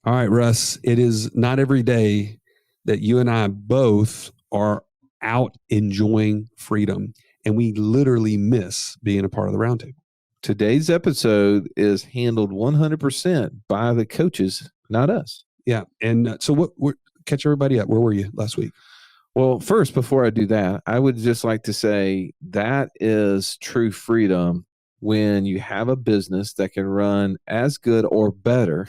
All right, Russ, it is not every day that you and I both are out enjoying freedom, and we literally miss being a part of the roundtable. Today's episode is handled 100% by the coaches, not us. Yeah. And so catch everybody up. Where were you last week? Well, first, before I do that, I would just like to say that is true freedom when you have a business that can run as good or better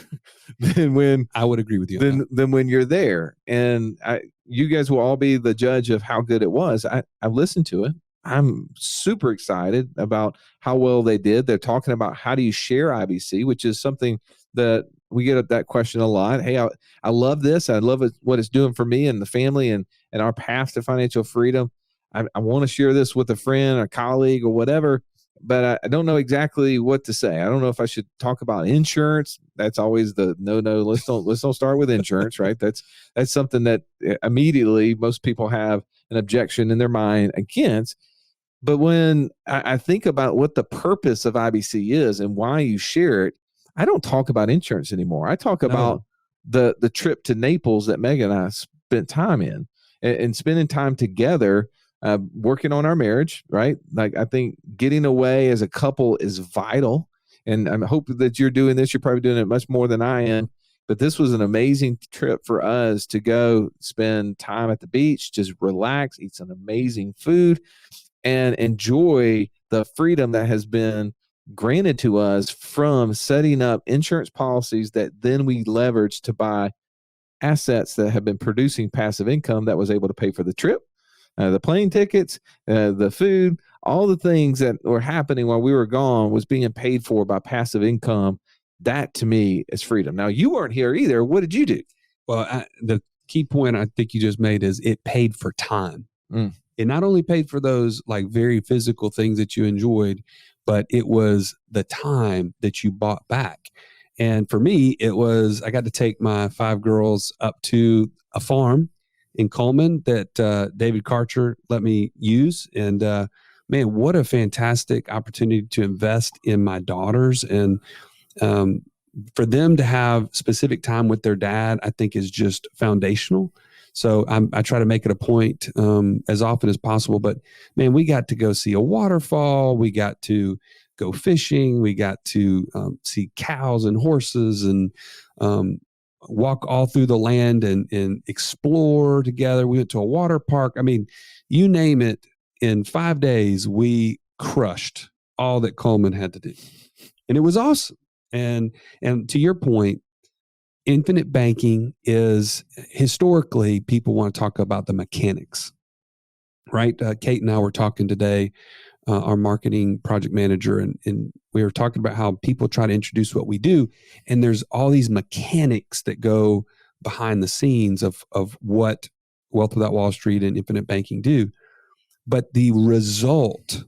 than when I would agree with you than when you're there. And you guys will all be the judge of how good it was. I listened to it. I'm super excited about how well they did. They're talking about how do you share IBC, which is something that we get that question a lot. Hey, I love this. I love what it's doing for me and the family and our path to financial freedom. I want to share this with a friend, a colleague, or whatever, but I don't know exactly what to say. I don't know if I should talk about insurance. That's always the no. Let's don't start with insurance, right? That's something that immediately most people have an objection in their mind against. But when I think about what the purpose of IBC is and why you share it, I don't talk about insurance anymore. I talk about the trip to Naples that Megan and I spent time in and spending time together, working on our marriage, right? Like, I think getting away as a couple is vital. And I hope that you're doing this. You're probably doing it much more than I am. But this was an amazing trip for us to go spend time at the beach, just relax, eat some amazing food, and enjoy the freedom that has been granted to us from setting up insurance policies that then we leverage to buy assets that have been producing passive income that was able to pay for the trip, the plane tickets, the food, all the things that were happening while we were gone was being paid for by passive income. That to me is freedom. Now, you weren't here either. What did you do? Well, the key point I think you just made is it paid for time. It not only paid for those like very physical things that you enjoyed, but it was the time that you bought back. And for me, it was, I got to take my 5 girls up to a farm in Coleman that David Karcher let me use. And man, what a fantastic opportunity to invest in my daughters. And for them to have specific time with their dad, I think is just foundational. So I try to make it a point as often as possible. But man, we got to go see a waterfall. We got to go fishing. We got to see cows and horses and walk all through the land and explore together. We went to a water park. I mean, you name it. In 5 days, we crushed all that Coleman had to do. And it was awesome. And to your point, infinite banking is historically, people want to talk about the mechanics, right? Kate and I were talking today, our marketing project manager, and we were talking about how people try to introduce what we do. And there's all these mechanics that go behind the scenes of what Wealth Without Wall Street and infinite banking do. But the result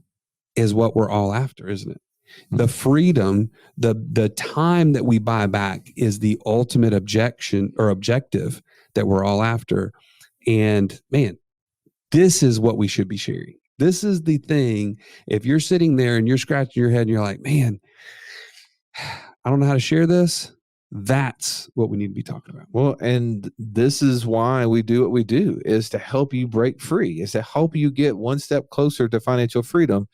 is what we're all after, isn't it? The freedom, the time that we buy back is the ultimate objective that we're all after. And man, this is what we should be sharing. This is the thing. If you're sitting there and you're scratching your head and you're like, man, I don't know how to share this. That's what we need to be talking about. Well, and this is why we do what we do, is to help you break free, is to help you get one step closer to financial freedom.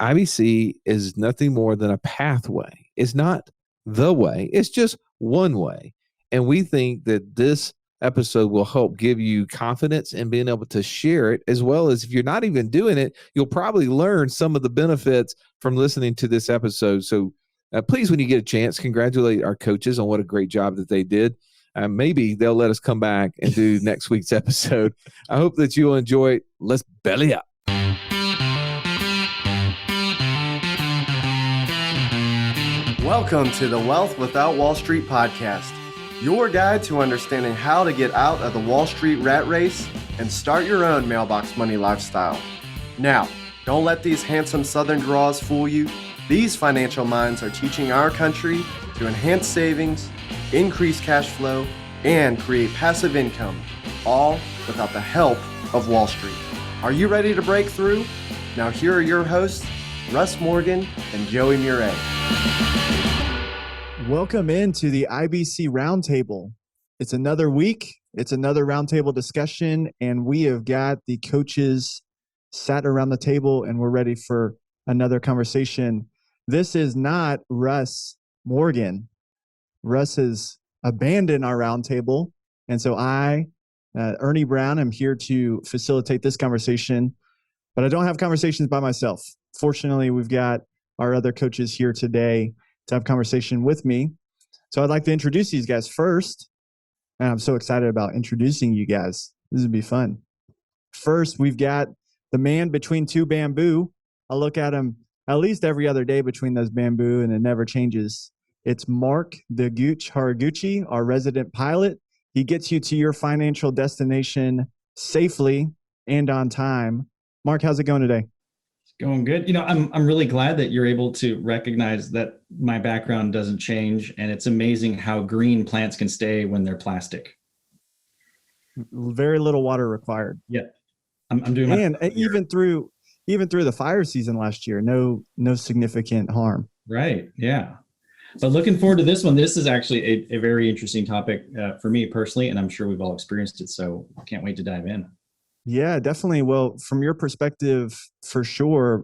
IBC is nothing more than a pathway. It's not the way. It's just one way. And we think that this episode will help give you confidence in being able to share it, as well as if you're not even doing it, you'll probably learn some of the benefits from listening to this episode. So please, when you get a chance, congratulate our coaches on what a great job that they did. Maybe they'll let us come back and do next week's episode. I hope that you'll enjoy it. Let's belly up. Welcome to the Wealth Without Wall Street podcast, your guide to understanding how to get out of the Wall Street rat race and start your own mailbox money lifestyle. Now, don't let these handsome Southern draws fool you. These financial minds are teaching our country to enhance savings, increase cash flow, and create passive income, all without the help of Wall Street. Are you ready to break through? Now here are your hosts, Russ Morgan and Joey Murray. Welcome into the IBC Roundtable. It's another week. It's another roundtable discussion, and we have got the coaches sat around the table, and we're ready for another conversation. This is not Russ Morgan. Russ has abandoned our roundtable, and so I, Ernie Brown, am here to facilitate this conversation, but I don't have conversations by myself. Fortunately, we've got our other coaches here today to have conversation with me. So I'd like to introduce these guys first. And I'm so excited about introducing you guys. This would be fun. First, we've got the man between two bamboo. I look at him at least every other day between those bamboo, and it never changes. It's Mark the Gooch Haraguchi, our resident pilot. He gets you to your financial destination safely and on time. Mark, how's it going today? Going good. I'm really glad that you're able to recognize that my background doesn't change, and it's amazing how green plants can stay when they're plastic. Very little water required. Yeah, I'm doing. And even through the fire season last year, no significant harm. Right. Yeah. But looking forward to this one. This is actually a very interesting topic for me personally, and I'm sure we've all experienced it. So I can't wait to dive in. Yeah, definitely. Well, from your perspective, for sure,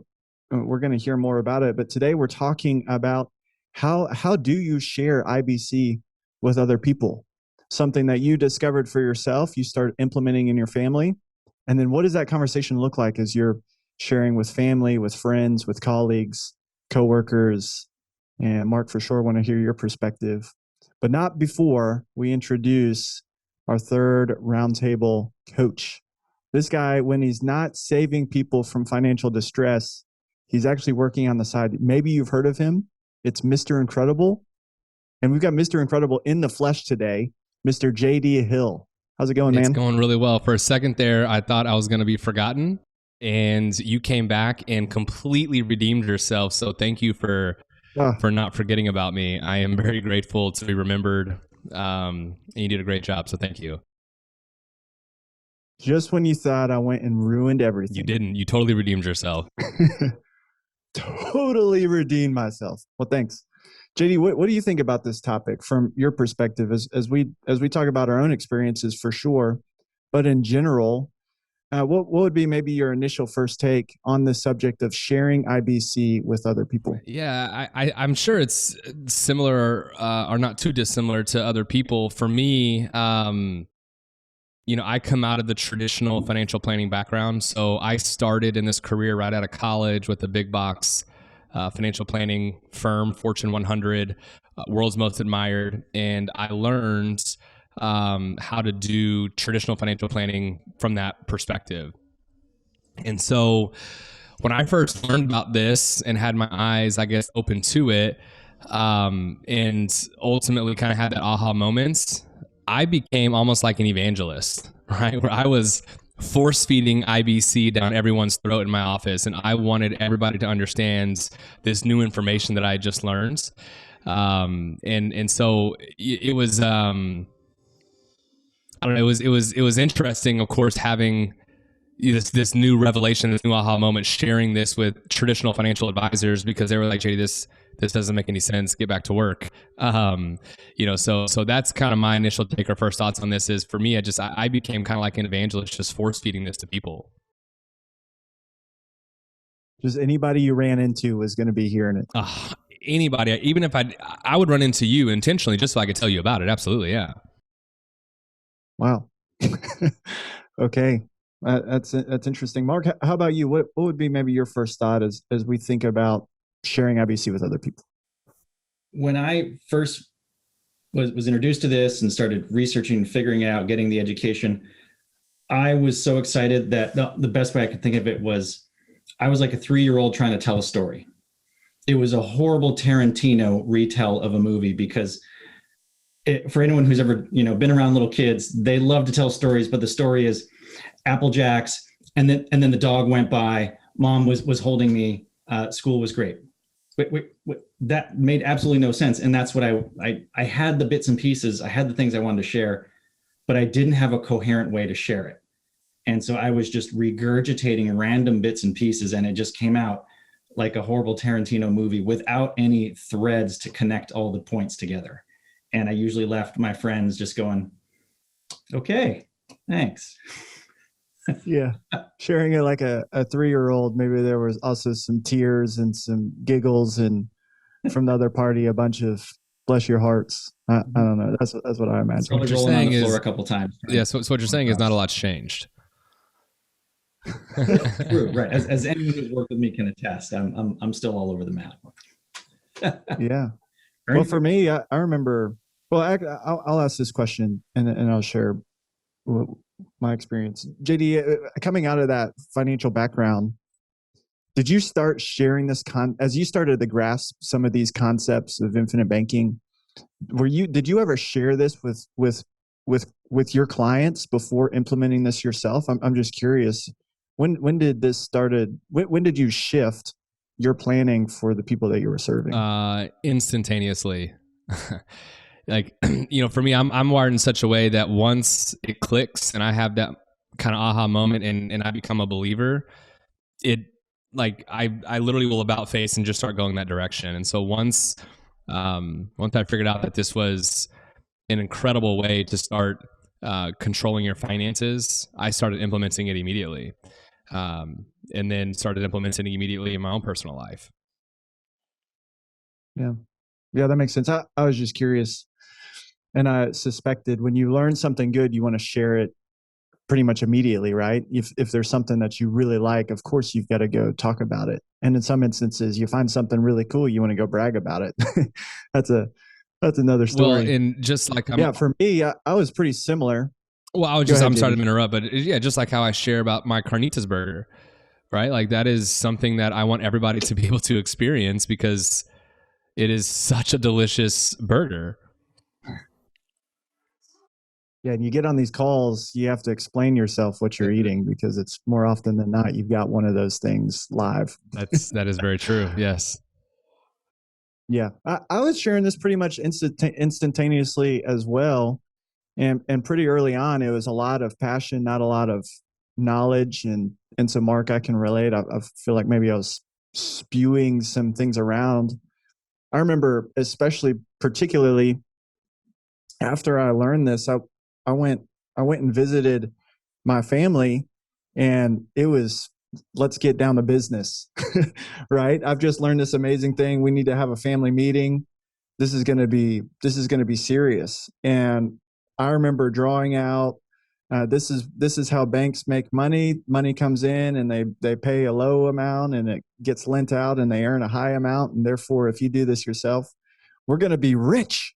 we're going to hear more about it. But today we're talking about how do you share IBC with other people? Something that you discovered for yourself, you start implementing in your family. And then what does that conversation look like as you're sharing with family, with friends, with colleagues, coworkers? And Mark, for sure, want to hear your perspective. But not before we introduce our third roundtable coach. This guy, when he's not saving people from financial distress, he's actually working on the side. Maybe you've heard of him. It's Mr. Incredible. And we've got Mr. Incredible in the flesh today, Mr. JD Hill. How's it going, man? It's going really well. For a second there, I thought I was going to be forgotten, and you came back and completely redeemed yourself. So thank you for not forgetting about me. I am very grateful to be remembered, and you did a great job. So thank you. Just when you thought I went and ruined everything. You didn't. You totally redeemed yourself. Totally redeemed myself. Well, thanks. JD, what do you think about this topic from your perspective as we talk about our own experiences for sure, but in general, what would be maybe your initial first take on the subject of sharing IBC with other people? Yeah, I'm sure it's similar or not too dissimilar to other people. For me, I come out of the traditional financial planning background. So I started in this career right out of college with a big box financial planning firm, Fortune 100, world's most admired. And I learned how to do traditional financial planning from that perspective. And so when I first learned about this and had my eyes, I guess, open to it, and ultimately kind of had that aha moments, I became almost like an evangelist, right? Where I was force feeding IBC down everyone's throat in my office, and I wanted everybody to understand this new information that I just learned. And so it was, I don't know, it was interesting, of course, having this new revelation, this new aha moment, sharing this with traditional financial advisors, because they were like, JD, this doesn't make any sense. Get back to work. So that's kind of my initial take or first thoughts on this is, for me, I became kind of like an evangelist, just force feeding this to people. Just anybody you ran into was going to be hearing it. Anybody, even if I would run into you intentionally just so I could tell you about it. Absolutely. Yeah. Wow. Okay. That's interesting. Mark, how about you? What would be maybe your first thought as we think about sharing IBC with other people? When I first was introduced to this and started researching, figuring it out, getting the education, I was so excited that the best way I could think of it was I was like a 3-year-old trying to tell a story. It was a horrible Tarantino retell of a movie, because for anyone who's ever been around little kids, they love to tell stories, but the story is Apple Jacks, and then the dog went by, mom was holding me, school was great. Wait, that made absolutely no sense. And that's what I had the bits and pieces. I had the things I wanted to share, but I didn't have a coherent way to share it. And so I was just regurgitating random bits and pieces, and it just came out. like a horrible Tarantino movie without any threads to connect all the points together. And I usually left my friends just going, okay, thanks. Yeah. Sharing it like a 3-year-old, maybe there was also some tears and some giggles, and from the other party, a bunch of bless your hearts. I don't know. That's what I imagine. Probably What you're rolling on saying the floor is- a couple times. Yeah. So what you're saying is not a lot's changed. True, right. As anyone who's worked with me can attest, I'm still all over the map. Yeah. Ernie? Well, for me, I remember. Well, I'll ask this question, and I'll share my experience. JD, coming out of that financial background, did you start sharing this as you started to grasp some of these concepts of infinite banking? Did you ever share this with your clients before implementing this yourself? I'm just curious. When did this started? When did you shift your planning for the people that you were serving? Instantaneously. Like, for me, I'm wired in such a way that once it clicks and I have that kind of aha moment and I become a believer, I literally will about face and just start going that direction. And so once I figured out that this was an incredible way to start controlling your finances, I started implementing it immediately. And then started implementing it immediately in my own personal life. Yeah, that makes sense. I was just curious, and I suspected when you learn something good, you want to share it pretty much immediately, right? If there's something that you really like, of course you've got to go talk about it. And in some instances, you find something really cool, you want to go brag about it. That's another story. Well, and just like for me, I was pretty similar. Well, I'm sorry to interrupt, but yeah, just like how I share about my carnitas burger, right? Like that is something that I want everybody to be able to experience because it is such a delicious burger. Yeah, and you get on these calls, you have to explain yourself what you're eating because it's more often than not you've got one of those things live. That is very true. Yes. Yeah, I was sharing this pretty much instantaneously as well, and pretty early on, it was a lot of passion, not a lot of knowledge, and so Mark, I can relate. I feel like maybe I was spewing some things around. I remember, particularly after I learned this, I went and visited my family, and it was, let's get down to business, right? I've just learned this amazing thing. We need to have a family meeting. This is going to be serious. And I remember drawing out, this is how banks make money. Money comes in and they pay a low amount and it gets lent out and they earn a high amount. And therefore, if you do this yourself, we're going to be rich.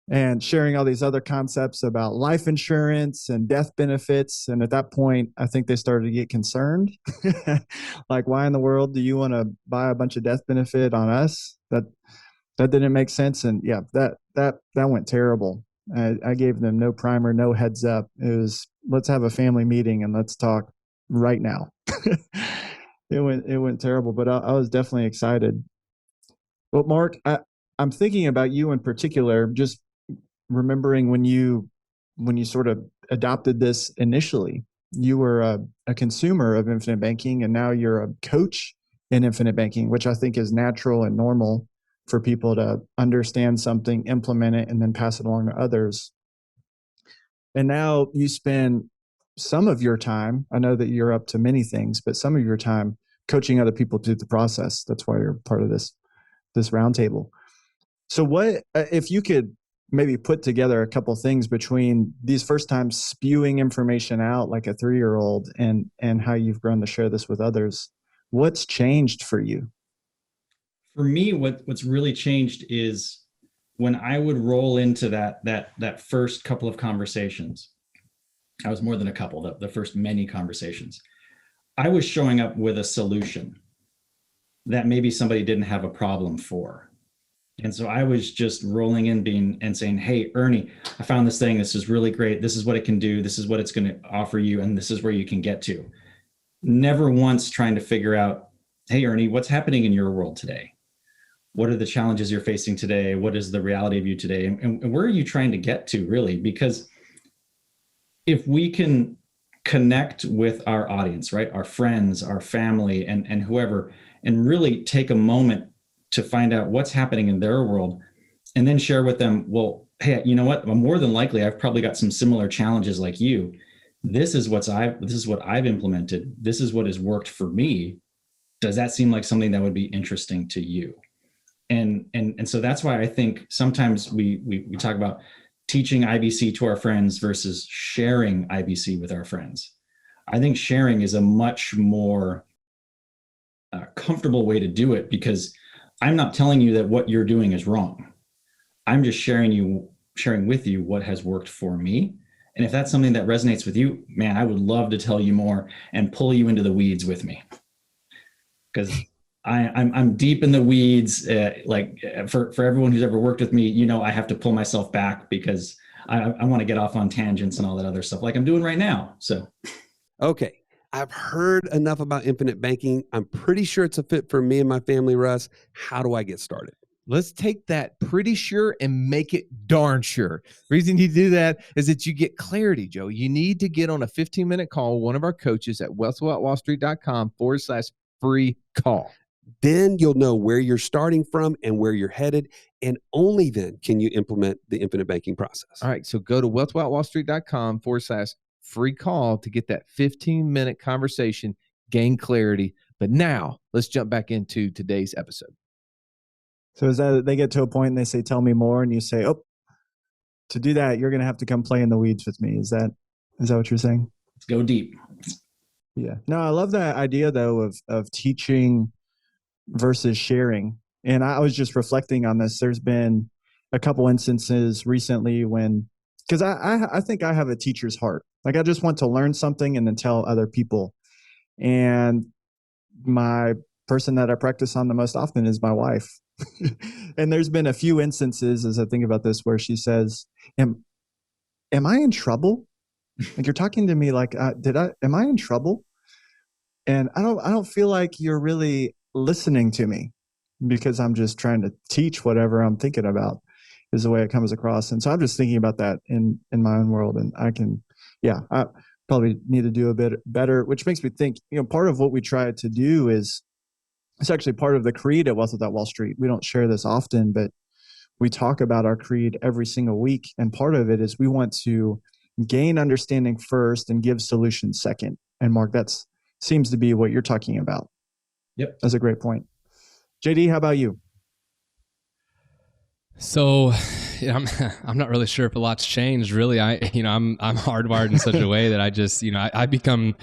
And sharing all these other concepts about life insurance and death benefits. And at that point, I think they started to get concerned. Like, why in the world do you want to buy a bunch of death benefit on us? That didn't make sense. And yeah, that went terrible. I gave them no primer, no heads up. It was, let's have a family meeting and let's talk right now. It went terrible, but I was definitely excited. Well, Mark, I'm thinking about you in particular, just remembering when you sort of adopted this initially. You were a consumer of infinite banking, and now you're a coach in infinite banking, which I think is natural and normal for people to understand something, implement it, and then pass it along to others. And now you spend some of your time, I know that you're up to many things, but some of your time coaching other people through the process. That's why you're part of this roundtable. So what, if you could maybe put together a couple things between these first times spewing information out like a 3-year-old and how you've grown to share this with others, what's changed for you? For me, what's really changed is when I would roll into that first couple of conversations. I was more than a couple, the first many conversations. I was showing up with a solution that maybe somebody didn't have a problem for. And so I was just rolling in and saying, hey, Ernie, I found this thing. This is really great. This is what it can do. This is what it's going to offer you. And this is where you can get to. Never once trying to figure out, hey, Ernie, what's happening in your world today? What are the challenges you're facing today? What is the reality of you today? And where are you trying to get to, really? Because if we can connect with our audience, right? Our friends, our family, and whoever, and really take a moment to find out what's happening in their world, and then share with them, well, hey, you know what? More than likely, I've probably got some similar challenges like you. This is what I've implemented. This is what has worked for me. Does that seem like something that would be interesting to you? And so that's why I think sometimes we talk about teaching IBC to our friends versus sharing IBC with our friends. I think sharing is a much more comfortable way to do it, because I'm not telling you that what you're doing is wrong. I'm just sharing with you what has worked for me. And if that's something that resonates with you, man, I would love to tell you more and pull you into the weeds with me. Because I'm deep in the weeds. For everyone who's ever worked with me, I have to pull myself back because I want to get off on tangents and all that other stuff like I'm doing right now. So, okay. I've heard enough about infinite banking. I'm pretty sure it's a fit for me and my family, Russ. How do I get started? Let's take that pretty sure and make it darn sure. The reason you do that is that you get clarity, Joe. You need to get on a 15-minute call with one of our coaches at wealthwithoutwallstreet.com/free call. Then you'll know where you're starting from and where you're headed. And only then can you implement the infinite banking process. All right. So go to wealthwithoutwallstreet.com/free call to get that 15-minute conversation, gain clarity. But now let's jump back into today's episode. So is that they get to a point and they say, tell me more, and you say, oh, to do that, you're going to have to come play in the weeds with me. Is that what you're saying? Let's go deep. Yeah. No, I love that idea though of teaching versus sharing. And I was just reflecting on this. There's been a couple instances recently because I think I have a teacher's heart. Like I just want to learn something and then tell other people. And my person that I practice on the most often is my wife. And there's been a few instances as I think about this where she says, am I in trouble? Like you're talking to me like, am I in trouble? And I don't feel like you're really listening to me because I'm just trying to teach whatever I'm thinking about is the way it comes across. And so I'm just thinking about that in my own world. And I probably need to do a bit better, which makes me think, part of what we try to do is, it's actually part of the creed at Wealth Without Wall Street. We don't share this often, but we talk about our creed every single week. And part of it is we want to gain understanding first and give solutions second. And Mark, that seems to be what you're talking about. Yep. That's a great point. JD, how about you? So I'm not really sure if a lot's changed really. I'm hardwired in such a way that I just, I become,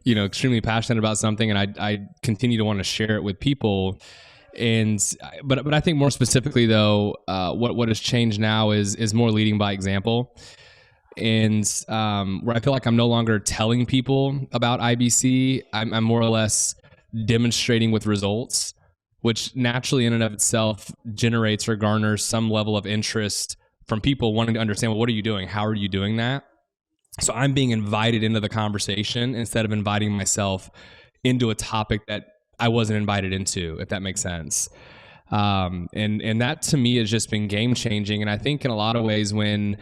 extremely passionate about something and I continue to want to share it with people. But I think more specifically though, what has changed now is more leading by example. And where I feel like I'm no longer telling people about IBC, I'm more or less demonstrating with results, which naturally in and of itself generates or garners some level of interest from people wanting to understand, well, what are you doing? How are you doing that? So I'm being invited into the conversation instead of inviting myself into a topic that I wasn't invited into, if that makes sense. And that to me has just been game changing. And I think in a lot of ways, when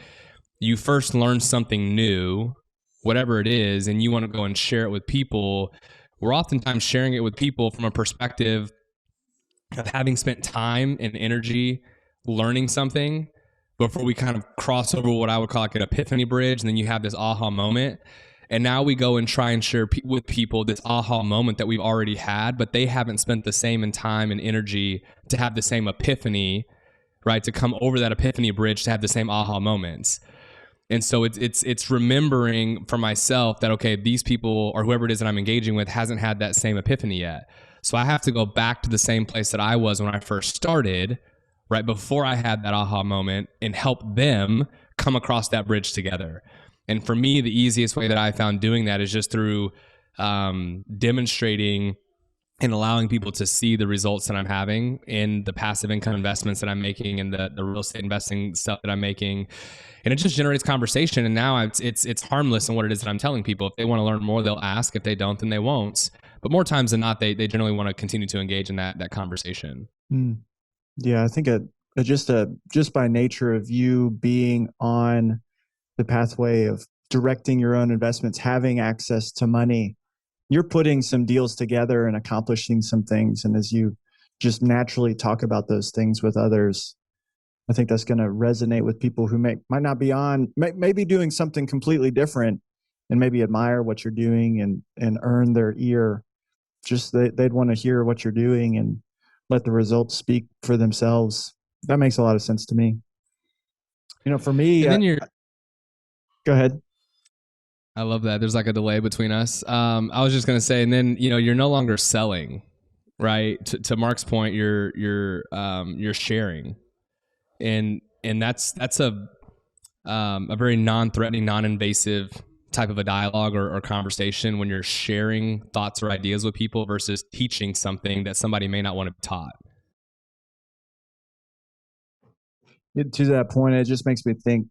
you first learn something new, whatever it is, and you want to go and share it with people, we're oftentimes sharing it with people from a perspective of having spent time and energy learning something before we kind of cross over what I would call like an epiphany bridge. And then you have this aha moment. And now we go and try and share with people this aha moment that we've already had, but they haven't spent the same time and energy to have the same epiphany, right? To come over that epiphany bridge to have the same aha moments. And so it's remembering for myself that, okay, these people or whoever it is that I'm engaging with hasn't had that same epiphany yet. So I have to go back to the same place that I was when I first started, right before I had that aha moment, and help them come across that bridge together. And for me, the easiest way that I found doing that is just through demonstrating and allowing people to see the results that I'm having in the passive income investments that I'm making and the real estate investing stuff that I'm making. And it just generates conversation. And now it's harmless in what it is that I'm telling people. If they want to learn more, they'll ask. If they don't, then they won't. But more times than not, they generally want to continue to engage in that conversation. Yeah, I think just by nature of you being on the pathway of directing your own investments, having access to money, you're putting some deals together and accomplishing some things. And as you just naturally talk about those things with others, I think that's going to resonate with people who might not be maybe doing something completely different and maybe admire what you're doing and earn their ear. Just they'd want to hear what you're doing and let the results speak for themselves. That makes a lot of sense to me. For me, and then go ahead. I love that. There's like a delay between us. I was just going to say, and then, you're no longer selling, right? To Mark's point, you're sharing. And that's a very non-threatening, non-invasive type of a dialogue or conversation when you're sharing thoughts or ideas with people versus teaching something that somebody may not want to be taught. To that point, it just makes me think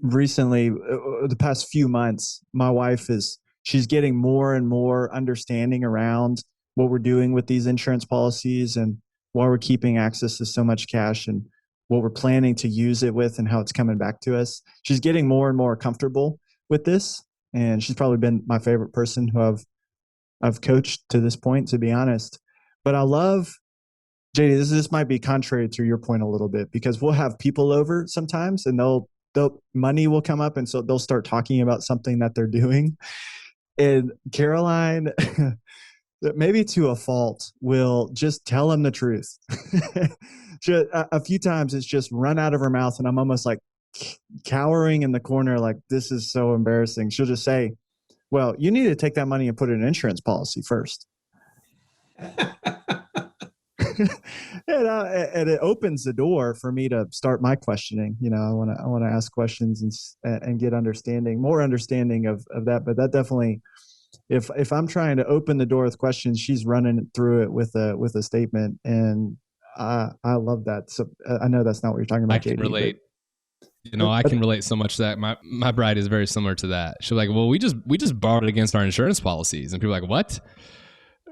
recently, the past few months, my wife she's getting more and more understanding around what we're doing with these insurance policies and why we're keeping access to so much cash and what we're planning to use it with and how it's coming back to us. She's getting more and more comfortable with this. And she's probably been my favorite person who I've coached to this point, to be honest. But I love, JD, this might be contrary to your point a little bit, because we'll have people over sometimes and money will come up. And so they'll start talking about something that they're doing. And Caroline, maybe to a fault, will just tell them the truth. A few times it's just run out of her mouth and I'm almost like cowering in the corner like, this is so embarrassing. She'll just say, well, you need to take that money and put it in an insurance policy first. And it opens the door for me to start my questioning. I want to ask questions and get more understanding of that. But that definitely, if I'm trying to open the door with questions, she's running through it with a statement, and I love that. So I know that's not what you're talking about. I can relate. I can relate so much that my bride is very similar to that. She's like, well, we just borrowed against our insurance policies, and people are like, what?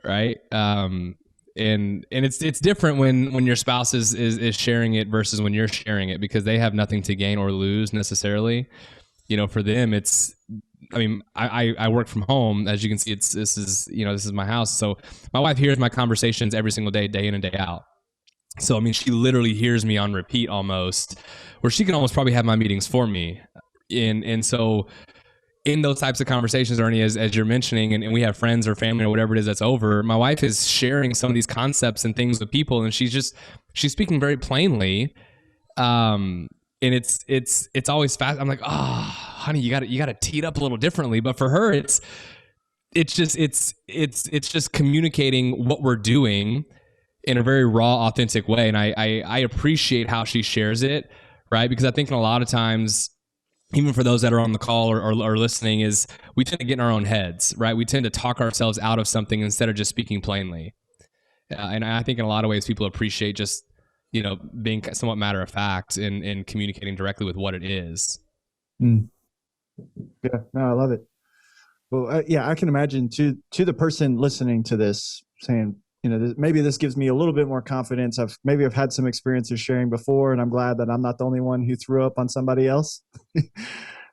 Right? And it's different when your spouse is sharing it versus when you're sharing it, because they have nothing to gain or lose necessarily. For them, I work from home. As you can see, this is my house. So my wife hears my conversations every single day in and day out. So, she literally hears me on repeat almost, where she can almost probably have my meetings for me. And so in those types of conversations, Ernie, as you're mentioning, and we have friends or family or whatever it is that's over, my wife is sharing some of these concepts and things with people, and she's speaking very plainly. And it's always fast. I'm like, oh, honey, you got to tee it up a little differently. But for her, it's just communicating what we're doing in a very raw, authentic way. And I appreciate how she shares it, right? Because I think a lot of times, even for those that are on the call or listening, is we tend to get in our own heads, right? We tend to talk ourselves out of something instead of just speaking plainly. And I think in a lot of ways, people appreciate just, being somewhat matter of fact and communicating directly with what it is. Mm. Yeah, no, I love it. Well, I can imagine to the person listening to this saying, maybe this gives me a little bit more confidence. I've had some experiences sharing before, and I'm glad that I'm not the only one who threw up on somebody else.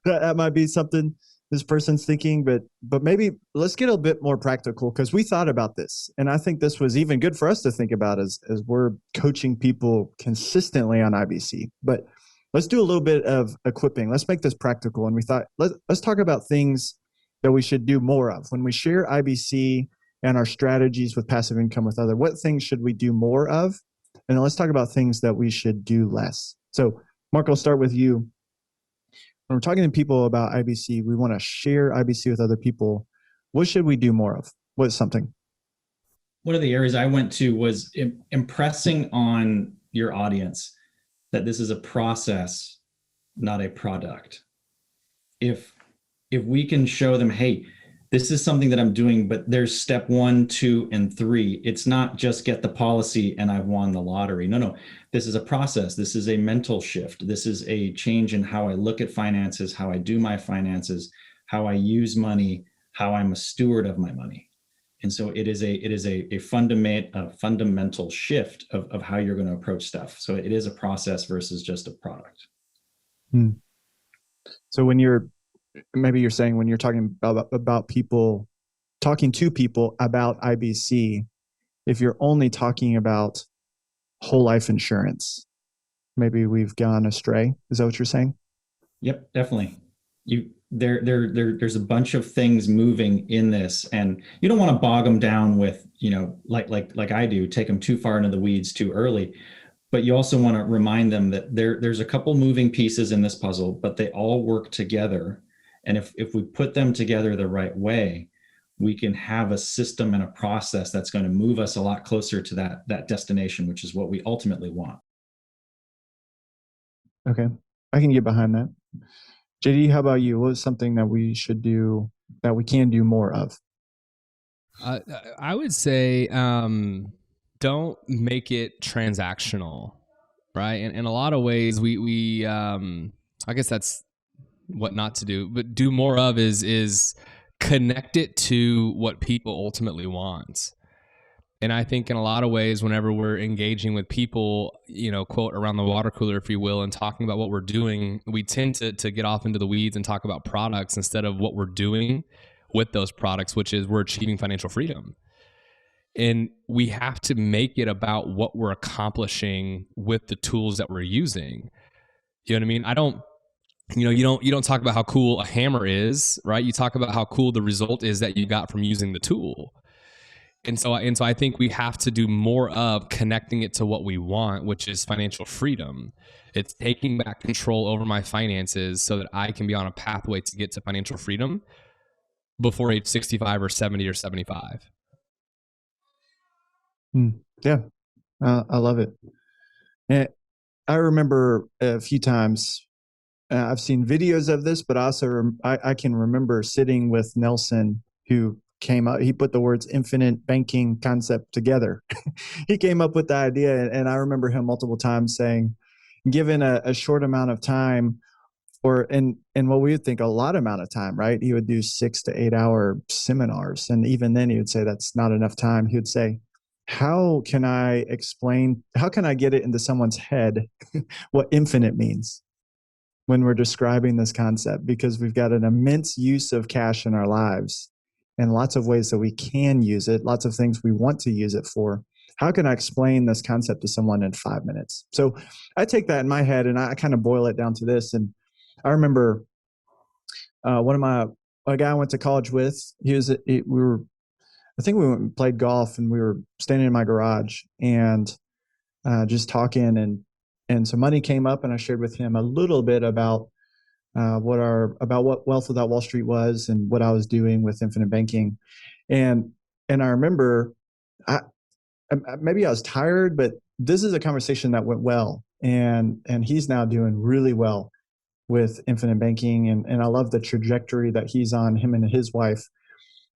that might be something this person's thinking, but maybe let's get a bit more practical, because we thought about this, and I think this was even good for us to think about as we're coaching people consistently on IBC. But let's do a little bit of equipping. Let's make this practical. And we thought, let's talk about things that we should do more of when we share IBC and our strategies with passive income with others. What things should we do more of? And then let's talk about things that we should do less. So, Mark, I'll start with you. When we're talking to people about IBC, we want to share IBC with other people. What should we do more of? What is something? One of the areas I went to was impressing on your audience that this is a process, not a product. If we can show them, hey, this is something that I'm doing, but there's step 1, 2, and 3. It's not just get the policy and I've won the lottery. No. This is a process. This is a mental shift. This is a change in how I look at finances, how I do my finances, how I use money, how I'm a steward of my money. And so it is a fundamental shift of how you're going to approach stuff. So it is a process versus just a product. So maybe you're saying when you're talking about people talking to people about IBC if you're only talking about whole life insurance. Maybe we've gone astray. Is that what you're saying? Yep, definitely. There's a bunch of things moving in this, and you don't want to bog them down with, like I do, take them too far into the weeds too early. But you also want to remind them that there's a couple moving pieces in this puzzle, but they all work together. And if we put them together the right way, we can have a system and a process that's going to move us a lot closer to that destination, which is what we ultimately want. Okay, I can get behind that. JD, how about you? What is something that we should do, that we can do more of? I would say don't make it transactional, right? In a lot of ways, we I guess that's what not to do, but do more of is connect it to what people ultimately want. And I think in a lot of ways, whenever we're engaging with people, quote, around the water cooler, if you will, and talking about what we're doing, we tend to get off into the weeds and talk about products instead of what we're doing with those products, which is we're achieving financial freedom. And we have to make it about what we're accomplishing with the tools that we're using. You know what I mean? You don't talk about how cool a hammer is, right? You talk about how cool the result is that you got from using the tool. And so I think we have to do more of connecting it to what we want, which is financial freedom. It's taking back control over my finances so that I can be on a pathway to get to financial freedom before age 65 or 70 or 75. Yeah, I love it. And I remember a few times, I've seen videos of this, but also I can remember sitting with Nelson, who came up, he put the words infinite banking concept together. He came up with the idea, and I remember him multiple times saying, given a short amount of time, and what we would think a lot amount of time, right? He would do 6 to 8 hour seminars. And even then he would say, that's not enough time. He would say, how can I get it into someone's head what infinite means when we're describing this concept? Because we've got an immense use of cash in our lives and lots of ways that we can use it, lots of things we want to use it for. How can I explain this concept to someone in 5 minutes? So I take that in my head and I kind of boil it down to this. And I remember a guy I went to college with, I think we went and played golf, and we were standing in my garage and just talking, and some money came up, and I shared with him a little bit about what Wealth Without Wall Street was and what I was doing with infinite banking. And I remember maybe I was tired, but this is a conversation that went well, and he's now doing really well with infinite banking. And I love the trajectory that he's on, him and his wife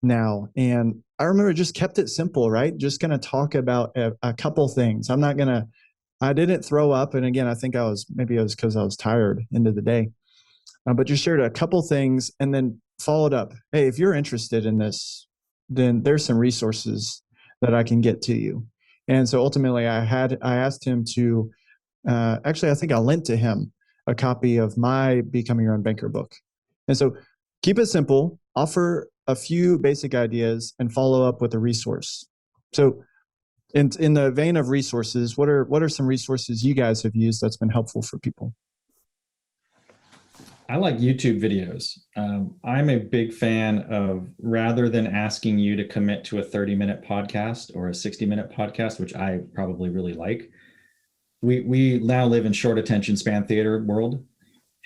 now. And I remember just kept it simple, right? Just going to talk about a couple things. I didn't throw up. And again, I think maybe it was because I was tired into the day, but just shared a couple things and then followed up. Hey, if you're interested in this, then there's some resources that I can get to you. And so ultimately I asked him to, actually, I think I lent to him a copy of my Becoming Your Own Banker book. And so keep it simple, offer a few basic ideas, and follow up with a resource. So in the vein of resources, what are some resources you guys have used that's been helpful for people? I like YouTube videos. I'm a big fan of, rather than asking you to commit to a 30-minute podcast or a 60-minute podcast, which I probably really like, we now live in short attention span theater world.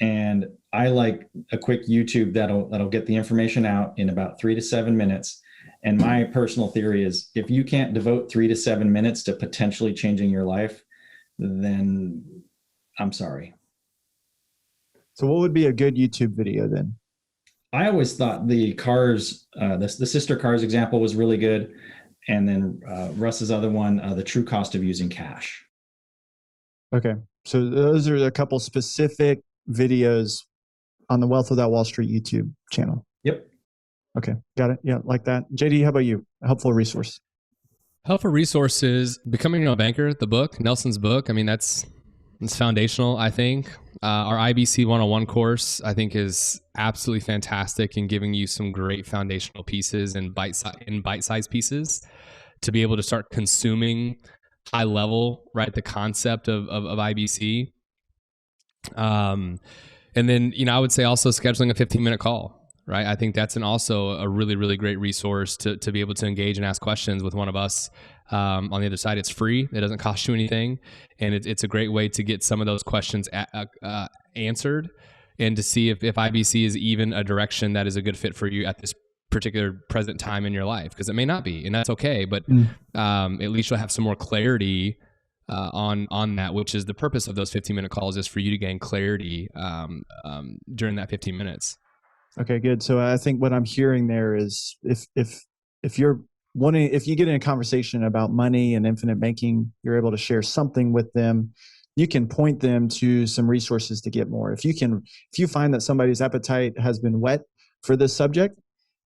And I like a quick YouTube that'll get the information out in about 3 to 7 minutes. And my personal theory is, if you can't devote 3 to 7 minutes to potentially changing your life, then I'm sorry. So what would be a good YouTube video then? I always thought the cars, the sister cars example was really good. And then Russ's other one, the true cost of using cash. Okay. So those are a couple specific videos on the Wealth Without Wall Street YouTube channel. Yep. Okay. Got it. Yeah. Like that. JD, how about you? A helpful resource. Helpful resources, Becoming Your Own Banker, the book, Nelson's book. I mean, it's foundational, I think. Our IBC 101 course, I think, is absolutely fantastic in giving you some great foundational pieces and bite-sized pieces to be able to start consuming high level, right? The concept of IBC. And then, I would say also scheduling a 15-minute call, right? I think that's also a really, really great resource to be able to engage and ask questions with one of us. On the other side, it's free. It doesn't cost you anything. And it's a great way to get some of those questions answered and to see if IBC is even a direction that is a good fit for you at this particular present time in your life, because it may not be, and that's okay. But at least you'll have some more clarity on that, which is the purpose of those 15-minute calls, is for you to gain clarity during that 15 minutes. Okay, good. So I think what I'm hearing there is if you get in a conversation about money and infinite banking, you're able to share something with them. You can point them to some resources to get more. If you find that somebody's appetite has been whet for this subject,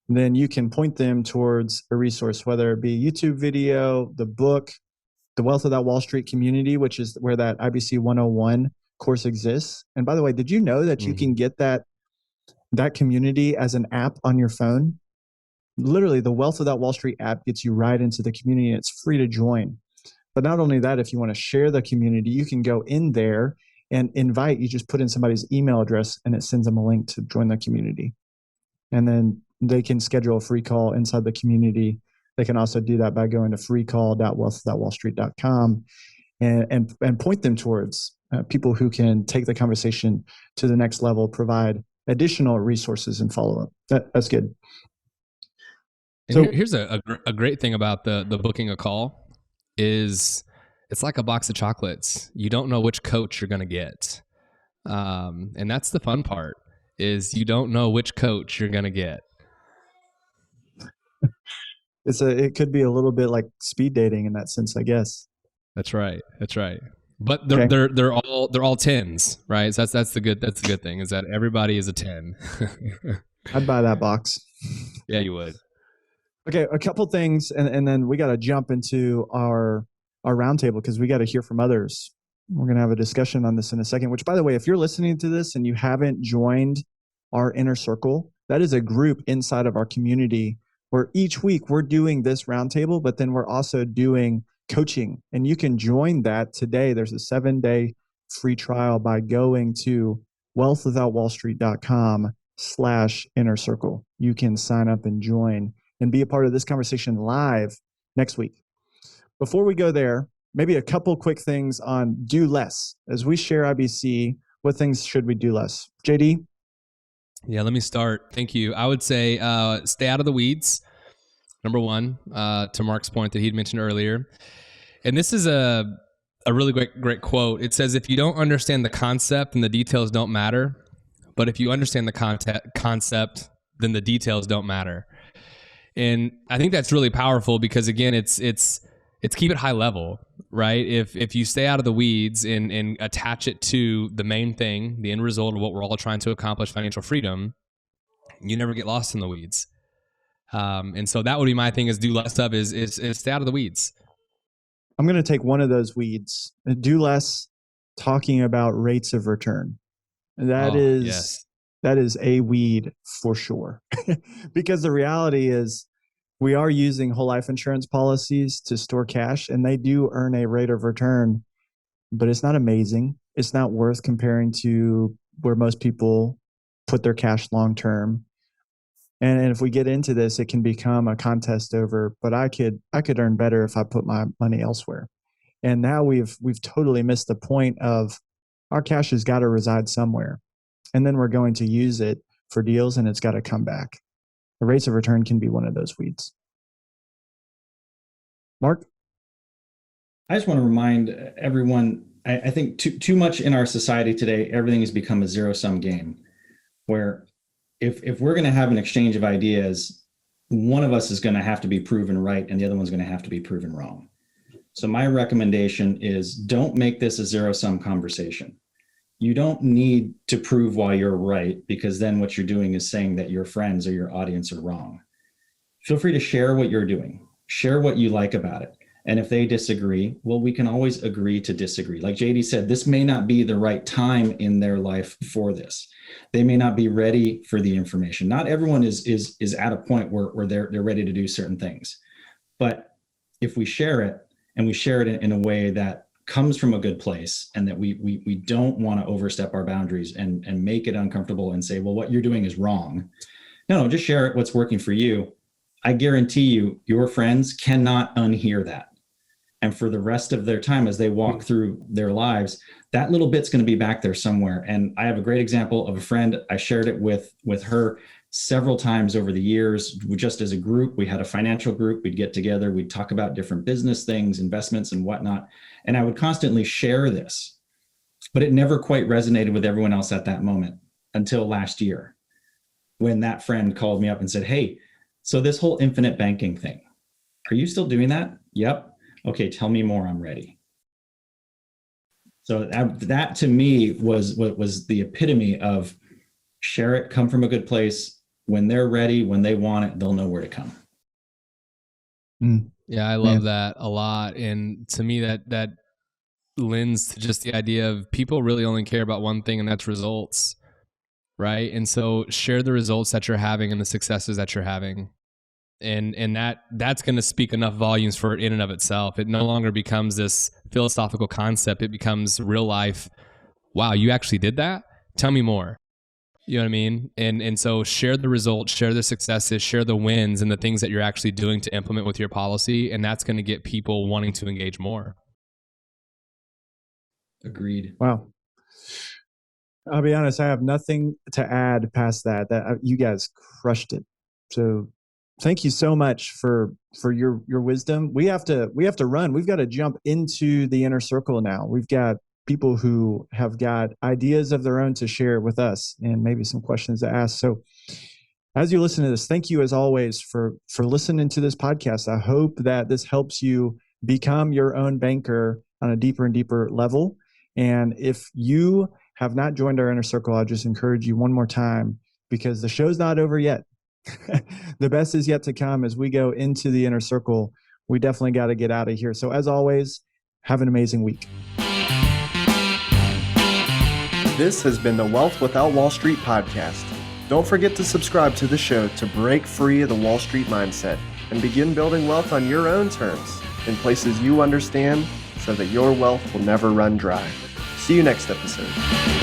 then you can point them towards a resource, whether it be a YouTube video, the book, the Wealth Without Wall Street community, which is where that IBC 101 course exists. And by the way, did you know that you can get that community as an app on your phone? Literally, the Wealth Without Wall Street app gets you right into the community, and it's free to join. But not only that, if you want to share the community, you can go in there and invite. You just put in somebody's email address, and it sends them a link to join the community. And then they can schedule a free call inside the community. They can also do that by going to freecall.wealthwithoutwallstreet.com and point them towards people who can take the conversation to the next level, provide additional resources and follow-up. That's good. So here's a great thing about the booking a call is it's like a box of chocolates. You don't know which coach you're going to get. And that's the fun part, is you don't know which coach you're going to get. It could be a little bit like speed dating in that sense, I guess. That's right. But they're all 10s, right? So that's the good thing, is that everybody is a 10. I'd buy that box. Yeah, you would. Okay, a couple things, and then we got to jump into our roundtable because we got to hear from others. We're going to have a discussion on this in a second, which, by the way, if you're listening to this and you haven't joined our Inner Circle, that is a group inside of our community where each week we're doing this roundtable, but then we're also doing coaching. And you can join that today. There's a 7-day free trial by going to wealthwithoutwallstreet.com/inner circle. You can sign up and join and be a part of this conversation live next week. Before we go there, maybe a couple quick things on do less. As we share IBC, what things should we do less? JD? Yeah, let me start. Thank you. I would say stay out of the weeds, number one, to Mark's point that he'd mentioned earlier. And this is a really great quote. It says, if you don't understand the concept, then the details don't matter. But if you understand the concept, then the details don't matter. And I think that's really powerful because, again, it's keep it high level, right? If you stay out of the weeds and attach it to the main thing, the end result of what we're all trying to accomplish, financial freedom, you never get lost in the weeds. And so that would be my thing, is do less of is stay out of the weeds. I'm going to take one of those weeds. Do less talking about rates of return. That is a weed for sure. Because the reality is we are using whole life insurance policies to store cash, and they do earn a rate of return, but it's not amazing. It's not worth comparing to where most people put their cash long term. And if we get into this, it can become a contest over, but I could earn better if I put my money elsewhere. And now we've totally missed the point of our cash has got to reside somewhere. And then we're going to use it for deals, and it's got to come back. The rates of return can be one of those weeds. Mark? I just want to remind everyone, I think too much in our society today, everything has become a zero-sum game, where if we're going to have an exchange of ideas, one of us is going to have to be proven right and the other one's going to have to be proven wrong. So my recommendation is don't make this a zero-sum conversation. You don't need to prove why you're right, because then what you're doing is saying that your friends or your audience are wrong. Feel free to share what you're doing, share what you like about it, And if they disagree, well, we can always agree to disagree. Like JD said, this may not be the right time in their life for this. They may not be ready for the information. Not everyone is at a point where they're ready to do certain things. But if we share it, and we share it in a way that comes from a good place, and that we don't want to overstep our boundaries and make it uncomfortable and say, well, what you're doing is wrong. No, just share it, what's working for you. I guarantee you, your friends cannot unhear that. And for the rest of their time, as they walk through their lives, that little bit's going to be back there somewhere. And I have a great example of a friend. I shared it with her several times over the years. Just as a group, we had a financial group. We'd get together. We'd talk about different business things, investments and whatnot. And I would constantly share this, but it never quite resonated with everyone else at that moment until last year, when that friend called me up and said, hey, so this whole infinite banking thing, are you still doing that? Yep. Okay, tell me more, I'm ready. So that to me was the epitome of share it, come from a good place. When they're ready, when they want it, they'll know where to come. Yeah, I love that a lot. And to me, that lends to just the idea of people really only care about one thing, and that's results, right? And so share the results that you're having and the successes that you're having. And that's going to speak enough volumes for it in and of itself. It no longer becomes this philosophical concept. It becomes real life. Wow, you actually did that? Tell me more. You know what I mean? And so share the results, share the successes, share the wins and the things that you're actually doing to implement with your policy. And that's going to get people wanting to engage more. Agreed. Wow. I'll be honest, I have nothing to add past that. You guys crushed it. So thank you so much for your wisdom. We have to run. We've got to jump into the inner circle now. We've got people who have got ideas of their own to share with us and maybe some questions to ask. So as you listen to this, thank you as always for listening to this podcast. I hope that this helps you become your own banker on a deeper and deeper level. And if you have not joined our inner circle, I'll just encourage you one more time, because the show's not over yet. The best is yet to come as we go into the inner circle. We definitely got to get out of here. So as always, have an amazing week. This has been the Wealth Without Wall Street podcast. Don't forget to subscribe to the show to break free of the Wall Street mindset and begin building wealth on your own terms in places you understand, so that your wealth will never run dry. See you next episode.